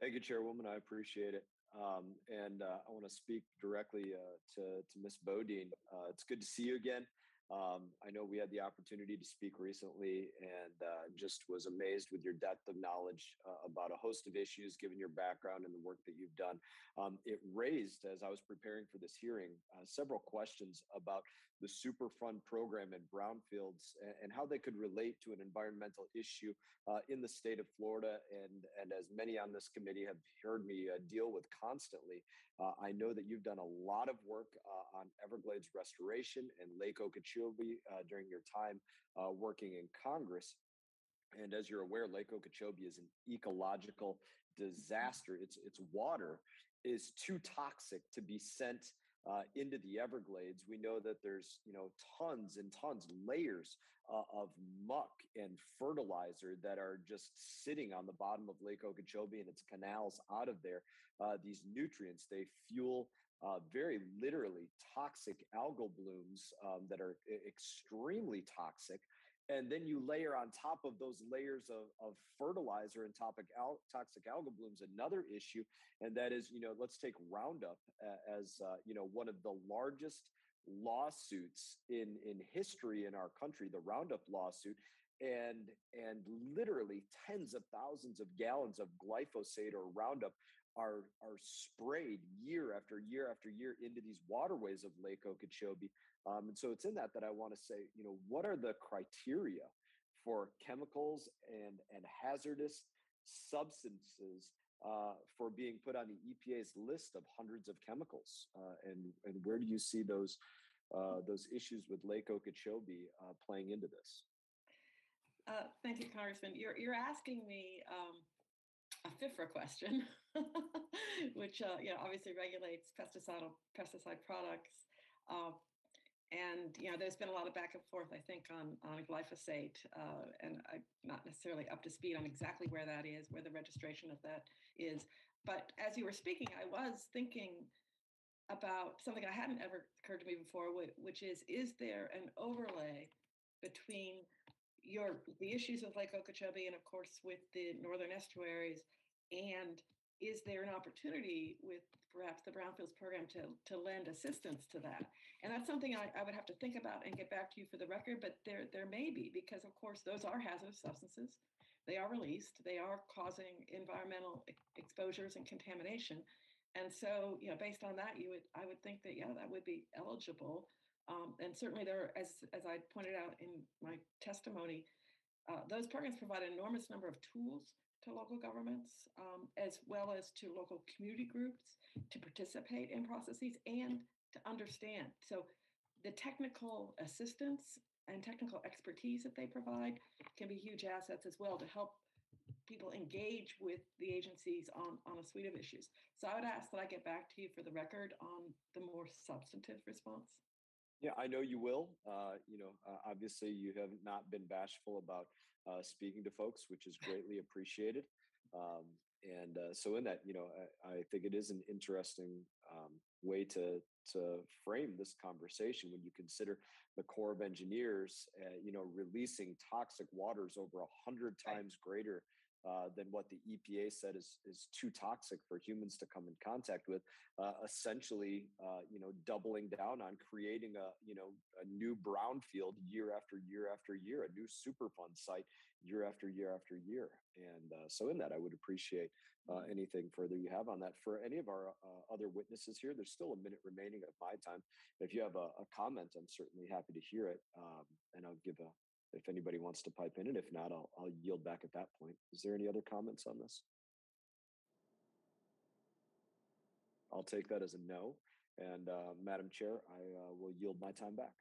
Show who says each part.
Speaker 1: Thank you, Chairwoman. I appreciate it. And I want to speak directly to Ms. Bodine. It's good to see you again. I know we had the opportunity to speak recently and just was amazed with your depth of knowledge about a host of issues, given your background and the work that you've done. It raised, as I was preparing for this hearing, several questions about the Superfund program in brownfields and how they could relate to an environmental issue in the state of Florida. And as many on this committee have heard me deal with constantly, I know that you've done a lot of work on Everglades restoration and Lake Okeechobee during your time working in Congress. And as you're aware, Lake Okeechobee is an ecological disaster. Its water is too toxic to be sent into the Everglades. We know that there's tons and tons, layers of muck and fertilizer that are just sitting on the bottom of Lake Okeechobee and its canals out of there. These nutrients, they fuel very literally toxic algal blooms that are extremely toxic. And then you layer on top of those layers of fertilizer and toxic algal blooms another issue, and that is, let's take Roundup as one of the largest lawsuits in history in our country, the Roundup lawsuit. And literally tens of thousands of gallons of glyphosate or Roundup are sprayed year after year after year into these waterways of Lake Okeechobee. And so it's in that I want to say, what are the criteria for chemicals and hazardous substances for being put on the EPA's list of hundreds of chemicals? And where do you see those issues with Lake Okeechobee playing into this?
Speaker 2: Thank you, Congressman. You're asking me a FIFRA question, which obviously regulates pesticide products. And there's been a lot of back and forth, I think, on glyphosate, and I'm not necessarily up to speed on exactly where that is, where the registration of that is. But as you were speaking, I was thinking about something that hadn't ever occurred to me before, which is there an overlay between the issues with Lake Okeechobee and, of course, with the northern estuaries, and is there an opportunity with perhaps the Brownfields program to lend assistance to that? And that's something I would have to think about and get back to you for the record, but there may be, because, of course, those are hazardous substances. They are released. They are causing environmental exposures and contamination. And so, based on that, I would think that, that would be eligible. And certainly there, as I pointed out in my testimony, those programs provide an enormous number of tools to local governments, as well as to local community groups to participate in processes and to understand. So the technical assistance and technical expertise that they provide can be huge assets as well to help people engage with the agencies on a suite of issues. So I would ask that I get back to you for the record on the more substantive response.
Speaker 1: Yeah, I know you will. Obviously, you have not been bashful about speaking to folks, which is greatly appreciated. So in that, I think it is an interesting way to frame this conversation when you consider the Corps of Engineers, releasing toxic waters over 100 times greater than what the EPA said is too toxic for humans to come in contact with, essentially, doubling down on creating a new brownfield year after year after year, a new Superfund site year after year after year. And so in that, I would appreciate anything further you have on that. For any of our other witnesses here, there's still a minute remaining of my time. If you have a comment, I'm certainly happy to hear it. And I'll give if anybody wants to pipe in, and if not, I'll yield back at that point. Is there any other comments on this? I'll take that as a no. And Madam Chair, I will yield my time back.